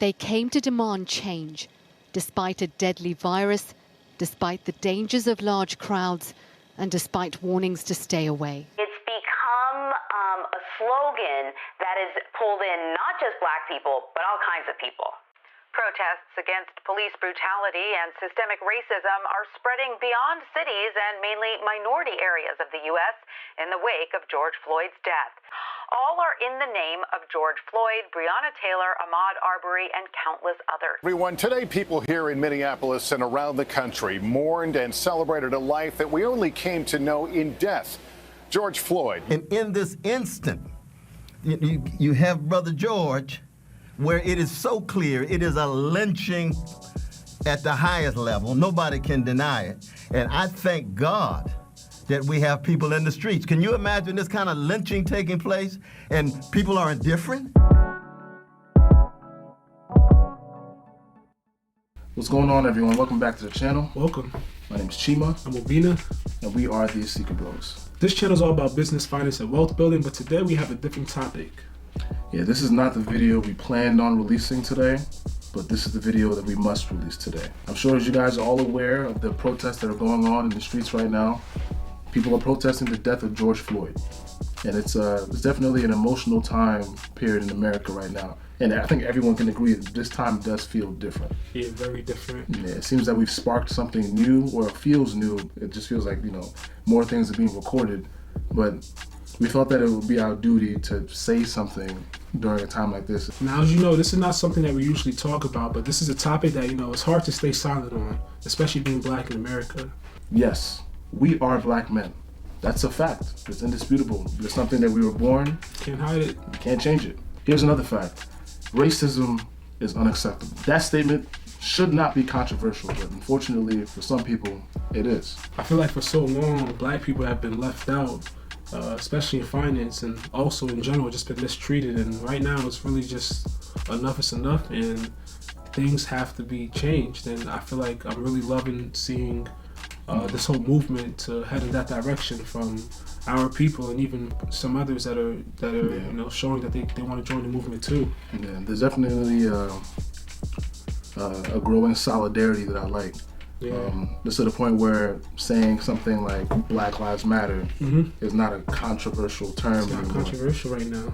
They came to demand change, despite a deadly virus, despite the dangers of large crowds, and despite warnings to stay away. It's become a slogan that is pulled in not just Black people, but all kinds of people. Protests against police brutality and systemic racism are spreading beyond cities and mainly minority areas of the U.S. in the wake of George Floyd's death. All are in the name of George Floyd, Breonna Taylor, Ahmaud Arbery, and countless others. Everyone, today people here in Minneapolis and around the country mourned and celebrated a life that we only came to know in death. George Floyd. And in this instant, you have Brother George, where it is so clear it is a lynching at the highest level. Nobody can deny it. And I thank God that we have people in the streets. Can you imagine this kind of lynching taking place and people are indifferent? What's going on, everyone? Welcome back to the channel. Welcome. My name is Chima. I'm Obinna. And we are the Asika Bros. This channel is all about business, finance, and wealth building, but today we have a different topic. Yeah, this is not the video we planned on releasing today, but this is the video that we must release today. I'm sure as you guys are all aware of the protests that are going on in the streets right now. People are protesting the death of George Floyd. And it's definitely an emotional time period in America right now. And I think everyone can agree that this time does feel different. Yeah, very different. Yeah, it seems that we've sparked something new, or it feels new. It just feels like, more things are being recorded. But we felt that it would be our duty to say something during a time like this. Now, as you know, this is not something that we usually talk about, but this is a topic that, it's hard to stay silent on, especially being Black in America. Yes, we are Black men. That's a fact. It's indisputable. It's something that we were born. Can't hide it. You can't change it. Here's another fact. Racism is unacceptable. That statement should not be controversial, but unfortunately for some people, it is. I feel like for so long, Black people have been left out, especially in finance and also in general, just been mistreated. And right now it's really just enough is enough and things have to be changed. And I feel like I'm really loving seeing this whole movement to head in that direction from our people and even some others that are showing that they want to join the movement too. Yeah, there's definitely a growing solidarity that I like. Yeah. Just to the point where saying something like Black Lives Matter is not a controversial term anymore. It's not controversial right now.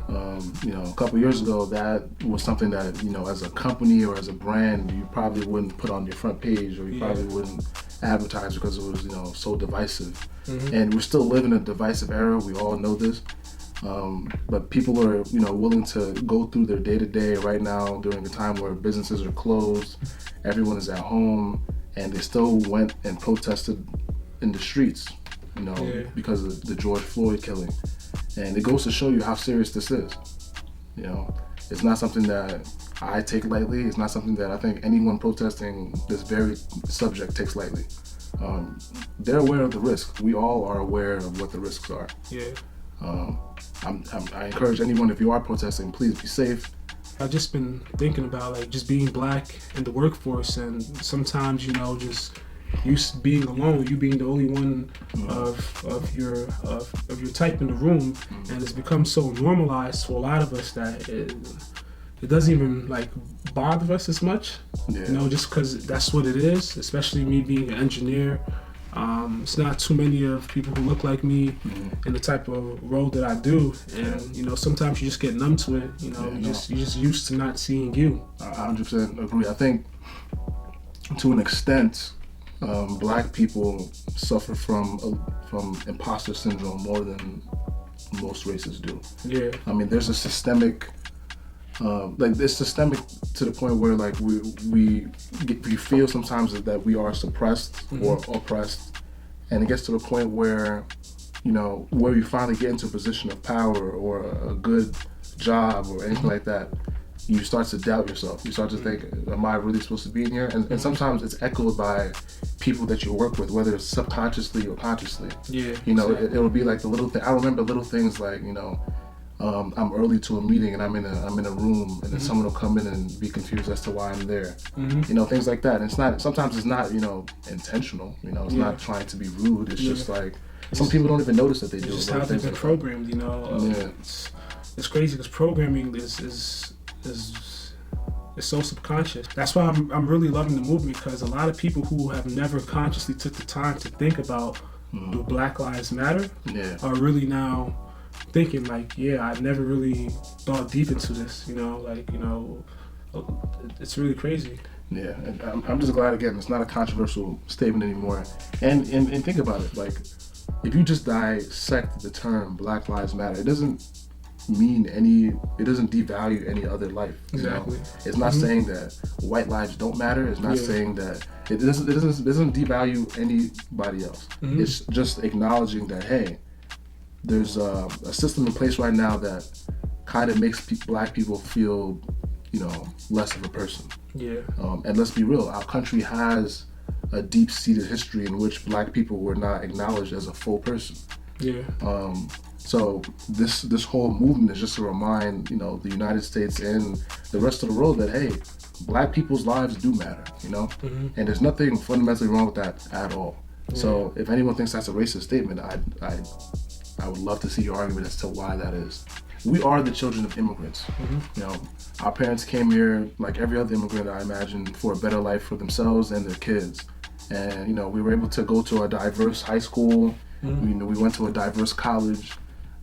A couple years ago, that was something that, as a company or as a brand, you probably wouldn't put on your front page, or you probably wouldn't advertise because it was, so divisive. And we're still living in a divisive era. We all know this. But people are, willing to go through their day-to-day right now during a time where businesses are closed, everyone is at home, and they still went and protested in the streets, because of the George Floyd killing. And it goes to show you how serious this is. It's not something that I take lightly. It's not something that I think anyone protesting this very subject takes lightly. They're aware of the risk. We all are aware of what the risks are. Yeah. I encourage anyone, if you are protesting, please be safe. I've just been thinking about just being Black in the workforce, and sometimes just you being alone, you being the only one of your type in the room, and it's become so normalized for a lot of us that it doesn't even bother us as much. Yeah. Just because that's what it is. Especially me being an engineer. It's not too many of people who look like me in the type of role that I do, and sometimes you just get numb to it. You're just used to not seeing you. I 100% agree. I think to an extent, Black people suffer from imposter syndrome more than most races do. Yeah. I mean, there's a systemic. It's systemic to the point where we feel sometimes that we are suppressed or oppressed, and it gets to the point where where you finally get into a position of power or a good job or anything like that, you start to doubt yourself. You start to think, am I really supposed to be in here? And sometimes it's echoed by people that you work with, whether it's subconsciously or consciously. Yeah. It'll be like the little thing. I remember little things like I'm early to a meeting and I'm in a room, and then someone will come in and be confused as to why I'm there. Things like that. And it's not, sometimes it's not, intentional. It's not trying to be rude. It's just some people don't even notice that they do. It's just how they've been programmed. It's crazy because programming is It's so subconscious. That's why I'm really loving the movement, because a lot of people who have never consciously took the time to think about do Black Lives Matter are really now thinking like, yeah, I've never really thought deep into this, it's really crazy. Yeah, and I'm just glad, again, it's not a controversial statement anymore. And think about it, like, if you just dissect the term Black Lives Matter, it doesn't devalue any other life. Exactly. It's not saying that white lives don't matter. It's not saying that it doesn't devalue anybody else. It's just acknowledging that, hey, there's a system in place right now that kind of makes Black people feel, less of a person. Yeah. And let's be real, our country has a deep-seated history in which Black people were not acknowledged as a full person. Yeah. So this whole movement is just to remind, the United States and the rest of the world that, hey, Black people's lives do matter, and there's nothing fundamentally wrong with that at all. So if anyone thinks that's a racist statement, I would love to see your argument as to why that is. We are the children of immigrants. Our parents came here, like every other immigrant, I imagine, for a better life for themselves and their kids. And, we were able to go to a diverse high school. We went to a diverse college.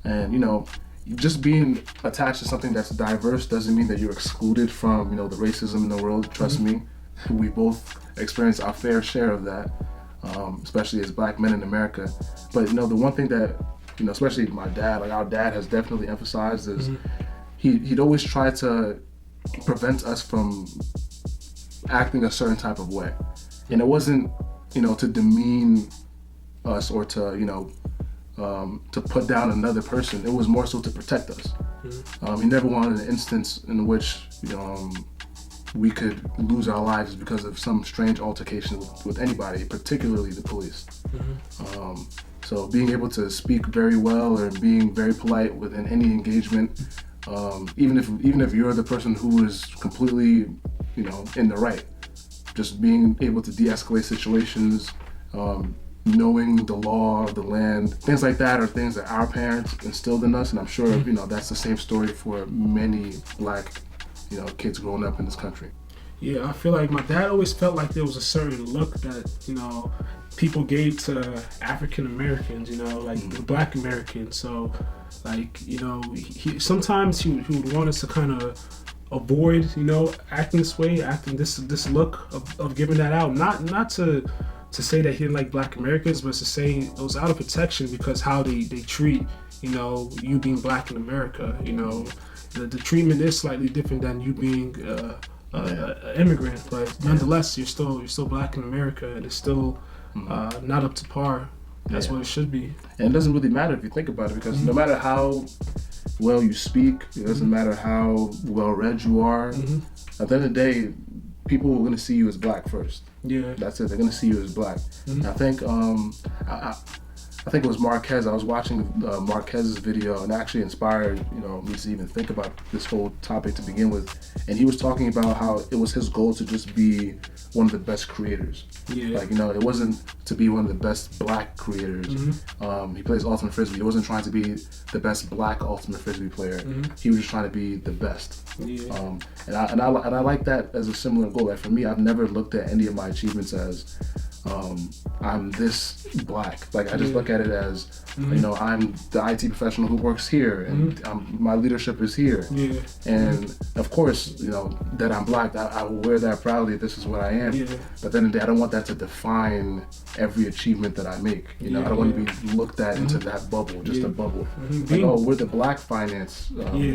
And, just being attached to something that's diverse doesn't mean that you're excluded from, the racism in the world. Trust me, we both experienced our fair share of that, especially as Black men in America. But, the one thing that, especially my dad, like our dad has definitely emphasized is he'd always try to prevent us from acting a certain type of way. And it wasn't, to demean us or to put down another person. It was more so to protect us. He never wanted an instance in which, we could lose our lives because of some strange altercation with anybody, particularly the police. So being able to speak very well or being very polite within any engagement, even if you're the person who is completely, in the right, just being able to de-escalate situations, knowing the law of the land, things like that are things that our parents instilled in us, and I'm sure that's the same story for many Black, kids growing up in this country. Yeah, I feel like my dad always felt like there was a certain look that, people gave to African Americans, like the Black Americans. So, like, sometimes he would want us to kind of avoid, acting this way, acting this look of giving that out. Not to say that he didn't like Black Americans, but to say it was out of protection because how they treat, you being Black in America. The treatment is slightly different than you being an immigrant, but nonetheless, you're still Black in America, and it's still not up to par. That's what it should be. And it doesn't really matter if you think about it, because no matter how well you speak, it doesn't matter how well read you are, at the end of the day, people are going to see you as Black first. Yeah. That's it. They're going to see you as Black. I think I think it was Marquez. I was watching Marquez's video, and actually inspired me to even think about this whole topic to begin with. And he was talking about how it was his goal to just be one of the best creators. Yeah. Like, it wasn't to be one of the best Black creators. He plays Ultimate Frisbee. He wasn't trying to be the best Black Ultimate Frisbee player. He was just trying to be the best. Yeah. And I like that as a similar goal. Like, for me, I've never looked at any of my achievements as I'm this Black. Like, I just look at it as, I'm the IT professional who works here, and my leadership is here. Yeah. And of course, that I'm Black, I will wear that proudly. This is what I am. Yeah. But then I don't want that to define every achievement that I make. I don't want to be looked at into that bubble, just a bubble. Like, we're the Black finance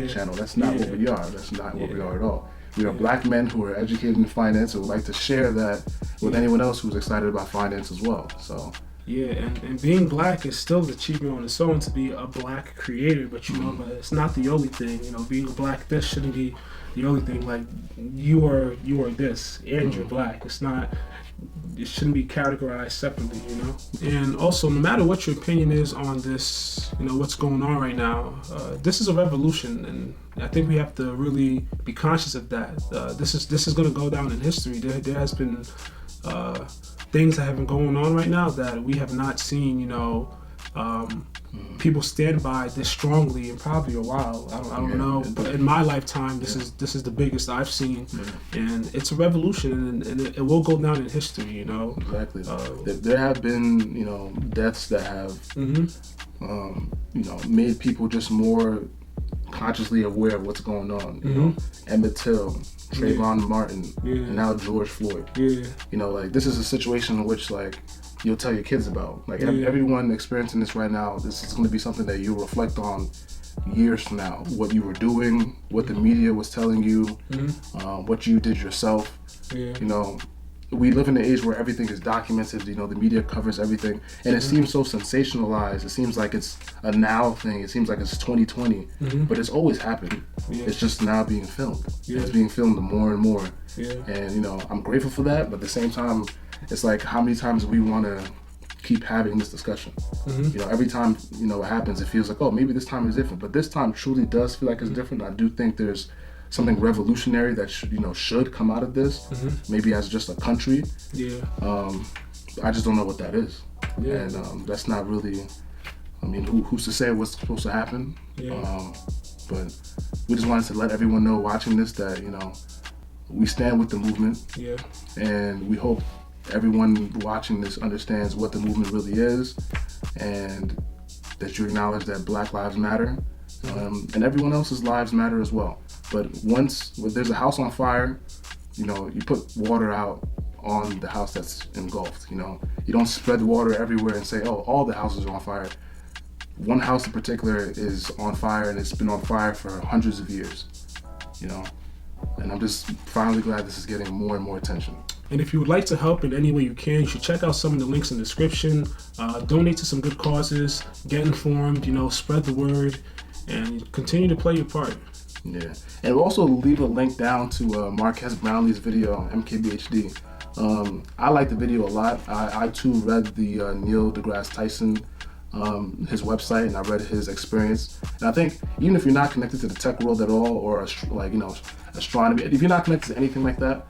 channel. That's not what we are. That's not what we are at all. We are Black men who are educated in finance and would like to share that with anyone else who's excited about finance as well. So. Yeah, and being Black is still an achievement on its own to be a Black creator, but but it's not the only thing. Being Black, this shouldn't be the only thing. Like, you are this, and you're Black. It shouldn't be categorized separately, And also, no matter what your opinion is on this, what's going on right now, this is a revolution, and I think we have to really be conscious of that. This is going to go down in history. There has been things that have been going on right now that we have not seen, people stand by this strongly in probably a while. I don't know, but in my lifetime, this is the biggest I've seen, and it's a revolution, and it will go down in history. You know, exactly. There have been deaths that have made people just more consciously aware of what's going on. You know, Emmett Till, Trayvon Martin, and now George Floyd. Like this is a situation in which like you'll tell your kids about. Like everyone experiencing this right now, this is going to be something that you'll reflect on years from now. What you were doing, what the media was telling you, what you did yourself. We live in an age where everything is documented. The media covers everything, and it seems so sensationalized. It seems like it's a now thing. It seems like it's 2020, but it's always happened. It's just now being filmed. It's being filmed more and more. And I'm grateful for that, but at the same time, it's like how many times we want to keep having this discussion. Every time it happens, it feels like, oh, maybe this time is different. But this time truly does feel like it's different. I do think there's something revolutionary that should come out of this. Maybe as just a country. I just don't know what that is. And that's not really. I mean, who's to say what's supposed to happen? But we just wanted to let everyone know watching this that we stand with the movement. And we hope everyone watching this understands what the movement really is, and that you acknowledge that Black lives matter, and everyone else's lives matter as well. But when there's a house on fire, you put water out on the house that's engulfed. You don't spread water everywhere and say, oh, all the houses are on fire. One house in particular is on fire, and it's been on fire for hundreds of years. And I'm just finally glad this is getting more and more attention. And if you would like to help in any way you can, you should check out some of the links in the description. Donate to some good causes, get informed, spread the word, and continue to play your part. And we'll also leave a link down to Marquez Brownlee's video, MKBHD. I like the video a lot. I too read the Neil deGrasse Tyson, his website, and I read his experience. And I think even if you're not connected to the tech world at all, or astronomy, if you're not connected to anything like that,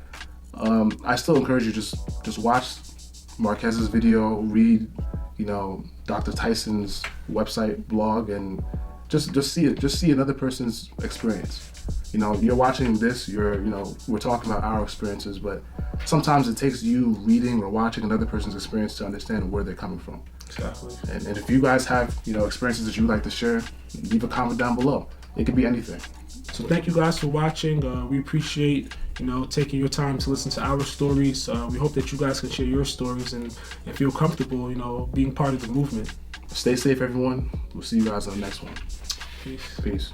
I still encourage you just watch Marquez's video, read Dr. Tyson's website, blog, and just see it. Just see another person's experience. You're watching this. We're talking about our experiences, but sometimes it takes you reading or watching another person's experience to understand where they're coming from. Exactly. And if you guys have experiences that you'd like to share, leave a comment down below. It could be anything. So thank you guys for watching. We appreciate taking your time to listen to our stories. We hope that you guys can share your stories and feel comfortable being part of the movement. Stay safe, everyone. We'll see you guys on the next one. Peace. Peace.